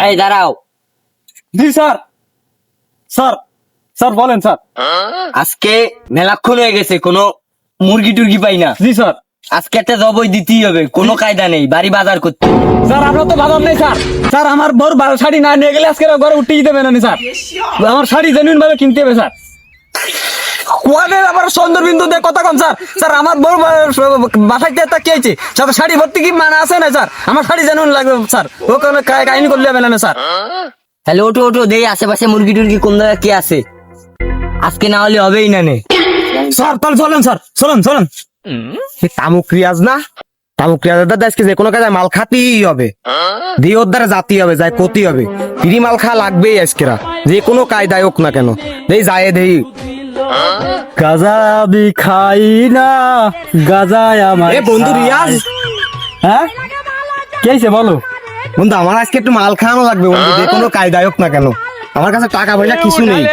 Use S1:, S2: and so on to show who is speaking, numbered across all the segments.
S1: এই দাঁড়াও।
S2: জি sir. Sir sir বলেন স্যার।
S1: আজকে মেলাক্ষণ হয়ে গেছে, কোনো মুরগি টুরগি পাই না।
S2: জি স্যার।
S1: আজকে একটা জবই দিতেই হবে, কোনো কায়দা নেই, বাড়ি বাজার করতে হবে।
S2: স্যার আমরা তো বাজার নেই স্যার। স্যার আমার বর শাড়ি না নিয়ে গেলে আজকে ঘরে উঠতেই দেবে না স্যার। আমার শাড়ি জেনুইন ভাবে কিনতে হবে স্যার। কোয়াদের আবার সুন্দর বিন্দু দিয়ে কথা কম স্যার। স্যার আমার বর বাসায় একটা কি হয়েছে স্যার, শাড়ি ভর্তি কি মানে আছে না স্যার? আমার শাড়ি জেনুইন লাগবে স্যার, ও কোনো কাহিনী করলে হবে না স্যার।
S1: তাহলে ওঠো ওঠো, দেখি আশেপাশে মুরগি টুরগি কোন জায়গায় কি আছে। আজকে না হলে হবেই না নে।
S2: স্যার তাহলে চলেন স্যার, চলেন চলেন।
S3: তামুক রিয়াজ না, তামুক রিয়াজের দাদা আজকে যে কোনো কাজে মাল খাতেই হবে, দিয়ে ওর দ্বারা জাতি হবে, যায় ক্ষতি হবে। ফ্রি মাল খা লাগবেই আজকেরা, যে কোনো কায়দায় হোক না কেন। দেই যায় দেই
S2: গাজা আমি খাই না, গাজায় আমার।
S3: এ বন্ধু রিয়াজ,
S2: হ্যাঁ কি হয়েছে বলো?
S3: বন্ধু আমার আজকে একটু মাল খাওয়ানো লাগবে বন্ধু, যে কোনো কায়দায় হোক না কেন। আমার কাছে টাকা পয়সা কিছু নেই।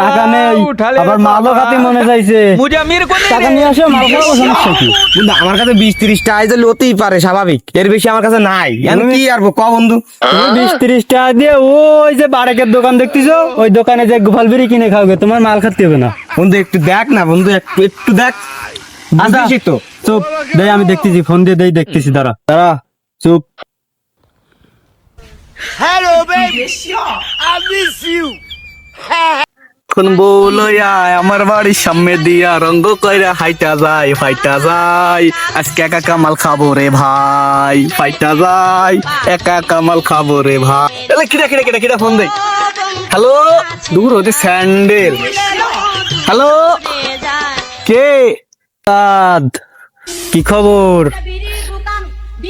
S2: টাকা নেই, আবার মালও খাতে মনে চাইছে। টাকা নিয়ে আসো, মাল খাওয়াবো, সমস্যা কি?
S3: বন্ধু আমার কাছে 20-30 টাকা যে লতেই পারে স্বাভাবিক, এর বেশি আমার কাছে নাই। আমি কি আর ক বন্ধু,
S2: তুমি 20-30 টাকা দিয়ে ওই যে বারেকের দোকান দেখতেছো, ওই দোকানে যে গোপাল বিড়ি কিনে খাওগে, তোমার মাল খাতে হবে না।
S3: বন্ধু একটু দেখ না বন্ধু, একটু একটু দেখ।
S2: আচ্ছা
S3: বুঝিসই তো।
S2: চুপ, দেই আমি দেখতেছি, ফোন দিয়ে দেই দেখতেছি, দাঁড়া দাঁড়া চুপ।
S4: কোন বউলয়া আমার বাড়ির সামনে দিয়া রঙ্গ কইরা হাইটা যায়, ফাইটা যায়। আজকে একা কামাল খাবো রে ভাই, ফাইটা যায়, একা কামাল খাবো রে ভাই। এলে কিরা কিরা কিরা কিরা ফোন দেই। হ্যালো, দূর হতে স্যান্ডেল। হ্যালো, কে?
S2: উস্তাদ কি খবর?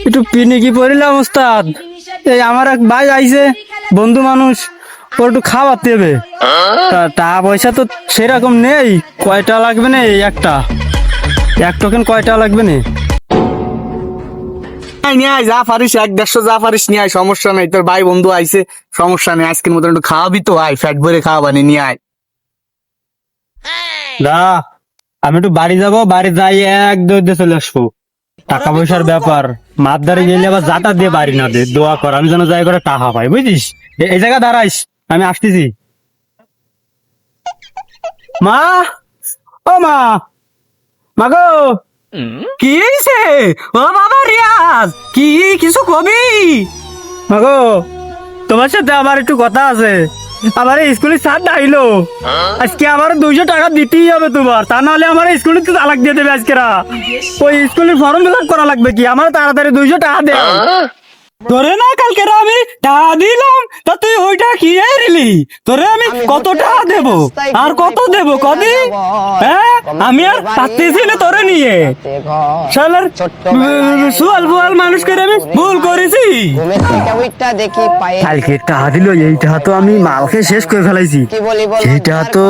S2: একটু পিনিকি পড়িলাম উস্তাদ। এই আমার এক ভাই আইছে, বন্ধু মানুষ, ওর একটু খাওয়াতে হবে। টাকা পয়সা তো সেরকম নেই। কয়টা লাগবে না? একটা এক টোকেন কয়টা লাগবে না?
S4: নিয়ে আয় যা পারিস, 100-150 যা পারিস নিয়ে আয়, সমস্যা নাই। তোর ভাই বন্ধু আইছে, সমস্যা নেই। আজকের মতন একটু খাওয়াবি তো, আয় ফ্যাট ভরে খাওয়াবানি নিয়ে আয়।
S2: না আমি একটু বাড়ি যাবো, বাড়ি যাই এক দৌড় চলে আসবো। টাকা পয়সার ব্যাপার, মাতদারে গেলে আবার যাতা দিয়ে বাড়ি না দে, দোয়া কর আমি যেন যাই করে টাকা পাই, বুঝিস? এই জায়গা দাঁড়াইস, আমি আসতেছি। মা, ও মা, মা গো, কি হয়েছে? ও বাবা রিয়াজ, কি কিছু কবি? মা গো, তোমার সাথে আমার একটু কথা আছে। আমার স্কুলের স্যার ডাইলো, আজকে আমার 200 টাকা দিতেই হবে তোমার, তা নাহলে আমার স্কুলে তো তালাক দিয়ে দেবে আজকেরা। ওই স্কুলের ফর্ম ফিল আপ করা লাগবে, কি আমার তাড়াতাড়ি 200 টাকা দে। তোরে না কালকে আমি টাকা দিলাম, তা তুই ওইটা কি এরিলি? তোরে আমি কত টাকা দেবো আর কত দেবো কদি? হ্যাঁ আমি আর পাচ্ছি না তোরে নিয়ে। শালার সুয়াল বুয়াল মানুষ করে আমি ভুল করেছি। কালকে টাকা দিল, এই টাকা তো আমি মালকে শেষ করে ফেলাইছি। এইটা তো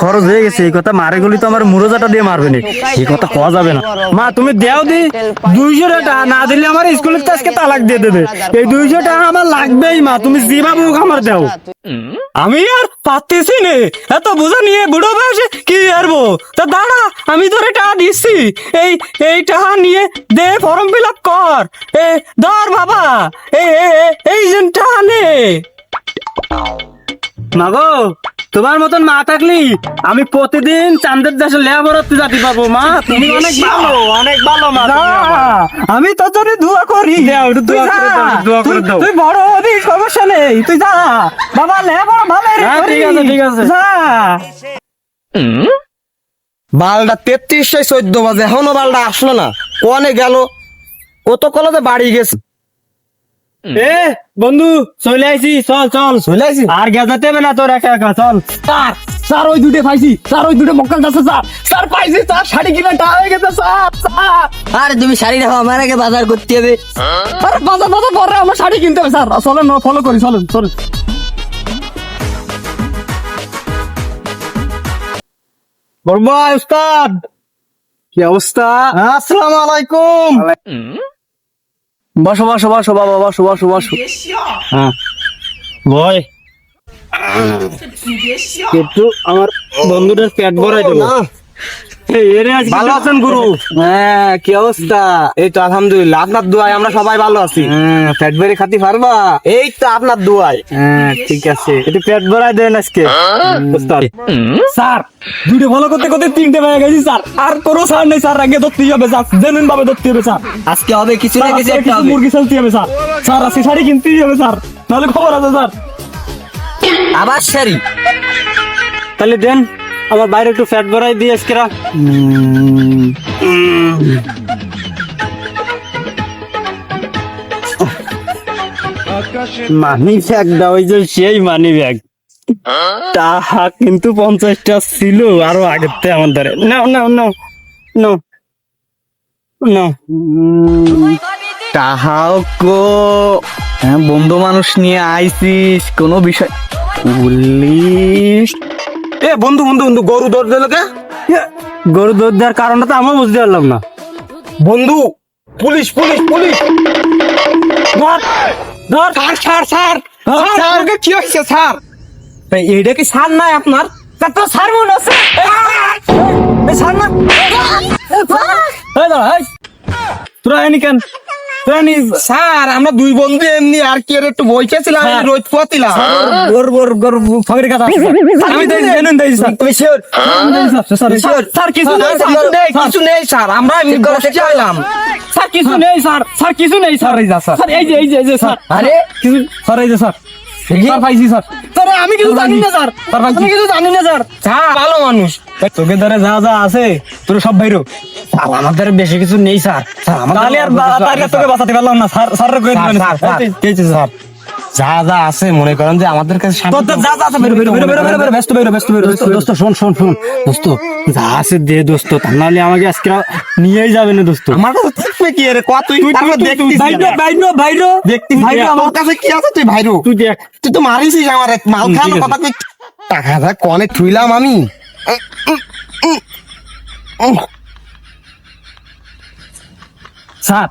S2: খরচ হয়ে গেছে, এই কথা মারে গলি তো আমার মুরোজাটা দিয়ে মারবে না, এই কথা কওয়া যাবে না। মা তুমি দেও দি, 200 টাকা না দিলে আমার স্কুলের তো আজকে তালাক দিয়ে দেবে। এই 200 টাকা আমার লাগবেই মা, তুমি যেভাবে হোক আমার দাও। আমি আর পাচ্ছি নে, এত বোঝা নিয়ে বুড়ো বয়সে কি আরবো। তা দাঁড়া, আমি তোরে টাকা দিচ্ছি, এই টাকা নিয়ে দে, ফর্ম ফিল আপ কর। ধর বাবা, এই যে টাকা নে। মাগো, তোমার মতন মা থাকলি আমি প্রতিদিন চাঁদের দেশে লেবারতে যেতে পারবো। মা তুমি অনেক ভালো, অনেক ভালো মা। আমি তো তোর দোয়া করি, তুই বড় হবি, সমস্যা নেই, তুই যা বাবা, লেবার ভালো। ঠিক আছে ঠিক আছে, যা।
S3: বালটা 33-14 বাজে, এখনো বালটা আসলো না, কোনে গেল? কত কলতে বাড়ি গেছে।
S2: এ বন্ধু চলে আইছি, চল চল চলে আইছি, আর গেজাতে হবে না তোর একা একা, চল। স্যার স্যার ওই দুটো পাইছি, স্যার ওই দুটো মক্কাল আছে, স্যার স্যার পাইছি, স্যার শাড়ি কিনা টাকা হয়ে গেছে স্যার।
S1: আরে তুমি শাড়ি রাখো, আমার আগে বাজার করতে হবে।
S2: আরে বাজার বাজার পরে আমার শাড়ি কিনতে হবে স্যার, চলেন ফলো করি, চলেন চলেন। বড় ভাই উস্তাদ,
S4: কি অবস্থা?
S2: আসসালামু আলাইকুম।
S4: বসো বসো বসো বাবা, বসো বসো বসো।
S2: হ্যাঁ ভয় একটু আমার বন্ধুটার পেট ভরাই দেবো।
S3: ভালো আছেন গুরু?
S2: হ্যাঁ, কি অবস্থা?
S3: এই তো আলহামদুলিল্লাহ, আপনার দোয়ায় আমরা সবাই ভালো আছি।
S2: হ্যাঁ, পেট ভরে খাতি পারবা?
S3: এই তো আপনার দোয়ায়।
S2: হ্যাঁ, ঠিক আছে, একটু পেট ভরাই দেন আজকে। ওস্তাদ। স্যার, দুটো ভালো করতে করতে তিনটে পেয়ে গেছি স্যার, আর কোনো স্যার নেই স্যার, আগে ধরতেই হবে স্যার, জেনুইন ভাবে ধরতে হবে স্যার।
S1: আজকে হবে কিছু না
S2: স্যার,
S1: কিছু
S2: আজকে
S1: একটা
S2: কিছু
S1: হবে।
S2: মুরগি ফেলতে হবে স্যার। স্যার, আজকে শাড়ি কিনতেই হবে স্যার, নাহলে খবর আছে স্যার।
S1: আবার শাড়ি?
S2: তাহলে দেন, আমার বাইরে একটু ফ্যাট ভরাই দিয়ে আজকে রাখ। মানি ব্যাগ দাও, ওই যে সেই মানি ব্যাগ। টাকা কিন্তু 50টা ছিল আরো আগের থেকে আমার দ্বারে। নাও নাও নাও নাও নাও।
S4: তাহাও কো, হ্যাঁ, বন্ধু মানুষ নিয়ে আইছিস, কোনো বিষয়। পুলিশ?
S3: এ বন্ধু বন্ধু বন্ধু, গরু দৌড় দিল কে?
S2: গরু দুধ দেওয়ার কারণটা তো আমার বুঝতে পারলাম না।
S3: বন্ধু, পুলিশ পুলিশ পুলিশ!
S2: ধর ধর।
S3: স্যার স্যার স্যার স্যার, ওকে কি হয়েছে স্যার? এইটা কি স্যার নাই আপনার?
S2: তা তো স্যার মনে আছে।
S3: স্যার না?
S2: এই দাঁড়া, এই। তোরা এনি কেন? তোরা এনি
S3: স্যার, আমরা দুই বন্ধু এমনি আর কি একটু বইতেছিলাম,
S2: স্যার।
S3: রোদ পোয়াতিলাম।
S2: গোর গোর গোর ফগরি কথা আছে। আমি তো জেনুইন দেই স্যার।
S1: তুমি শিওর?
S2: স্যার স্যার কিছু নেই স্যার।
S3: কিছু নেই, কিছু নেই স্যার, আমরা এমনি বসে আইলাম।
S2: স্যার কিছু নেই স্যার, স্যার কিছু নেই স্যার।
S3: এই যা স্যার।
S2: স্যার এই যে এই যে এই যে স্যার।
S1: আরে
S2: কিছু স্যার, এই যে স্যার। স্যার পাইছি স্যার। স্যার আমি কিছু জানি না স্যার। স্যার আমি কিছু জানি না স্যার।
S3: স্যার ভালো মানুষ।
S2: তোকে ধরে যা যা আছে তোর সব বাইরো।
S3: আমাদের বেশি কিছু নেই স্যার। স্যার
S2: তাহলে আর তাহলে তোকে বাঁচাতে পারলাম না স্যার। স্যার কই দিবেন
S3: স্যার, স্যার।
S2: কি হয়েছে স্যার?
S3: যা যা আছে মনে করেন যে আমাদের কাছে
S2: তোর তো যা যা আছে বেরো বেরো বেরো বেরো বেরো বেরো, ব্যস্ত বেরো ব্যস্ত বেরো। দোস্ত শোন শোন শোন দোস্ত, যা আছে দে দোস্ত, তা নাহলে আমাকে আজকে নিয়েই যাবে না দোস্ত।
S3: আমার কাছে থাকবে কি রে? কত তুই তারপর দেখতিস
S2: ভাইরো ভাইরো ভাইরো
S3: দেখতিস
S2: ভাইরো
S3: আমার কাছে কি আছে? তুই ভাইরো,
S2: তুই দেখ।
S3: তুই তো মারিসিস আমার মাল খাওয়ানোর
S2: ঠিক আছে।
S3: কথা। তুই টাকা যা কনে থুইলাম আমি।
S2: স্যার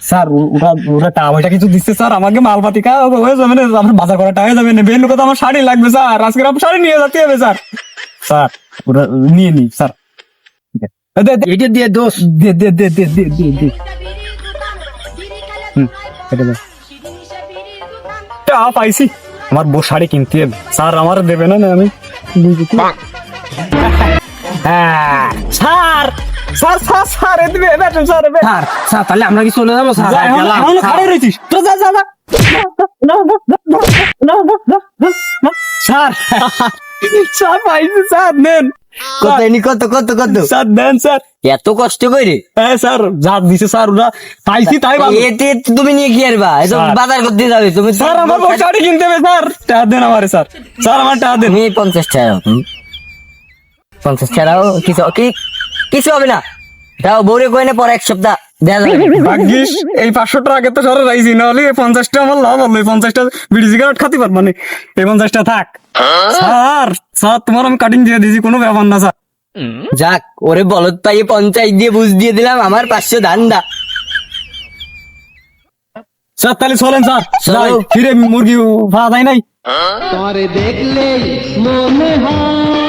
S2: স্যার ওরা ওরা টাকা কিছু দিচ্ছে স্যার, আমাকে মালপাতি খাওয়া হয়ে যাবে না, আমার বাজার করা টাকা যাবে না, বেন কথা আমার শাড়ি লাগবে স্যার, আজকে আমার শাড়ি নিয়ে যেতে হবে স্যার। স্যার ওরা নিয়ে নি স্যার।
S3: এটা দিয়ে দোষ।
S2: দে দে দে দে দে দে দে। এটা দে। টাকা পাইছি, আমার বউ শাড়ি কিনতে হবে স্যার, আমার দেবে না আমি হ্যাঁ স্যার স্যার স্যার স্যার এ দিবে বেতন স্যার এ
S3: স্যার স্যার, তাহলে আমরা কি চলে যাবো স্যার? গেলাম।
S2: এখন খাড়ে রইছিস তো, যা যা যা। স্যার স্যার পাইছি স্যার, নেন
S1: কত এনি কত কত কত?
S2: স্যার দেন স্যার।
S1: এত কষ্ট করে?
S2: হ্যাঁ স্যার, যা দিছে স্যার ওরা পাইছি তাই ভালো।
S1: এতে তুমি নিয়ে কি আরবা? এ তো
S2: স্যার।
S1: বাজার করতে যাবে তুমি।
S2: স্যার আমার বউ শাড়ি কিনতে হবে স্যার, টাকা দেন আমারে স্যার। স্যার আমার টাকা দেন।
S1: তুমি 50 টাকা 50 টাকাও কিছু কিছু হবে না। তাও বউরে কই না, পরে এক সপ্তাহ দেয়া যাবে।
S2: ভাগ্যিস এই 500 টাকা আগে তো সরে রাইছি, নাহলে 50টা আমার লাভ হলো। 50টা বিড়ি সিগারেট খাতে পারবো মানে, এই 50টা থাক। স্যার স্যার তোমার আমি কাটিং দিয়ে দিয়েছি, কোনো ব্যাপার না স্যার।
S1: যাক, ওরে বলদ পাইয়ে পঞ্চায়েত দিয়ে বুঝ দিয়ে দিলাম, আমার 500 ধান্দা।
S2: স্যার তাহলে চলেন স্যার,
S1: চলো।
S2: যাই, ফিরে মুরগি পাওয়া যায় নাই।
S5: তোমারে দেখলেই মনে হয়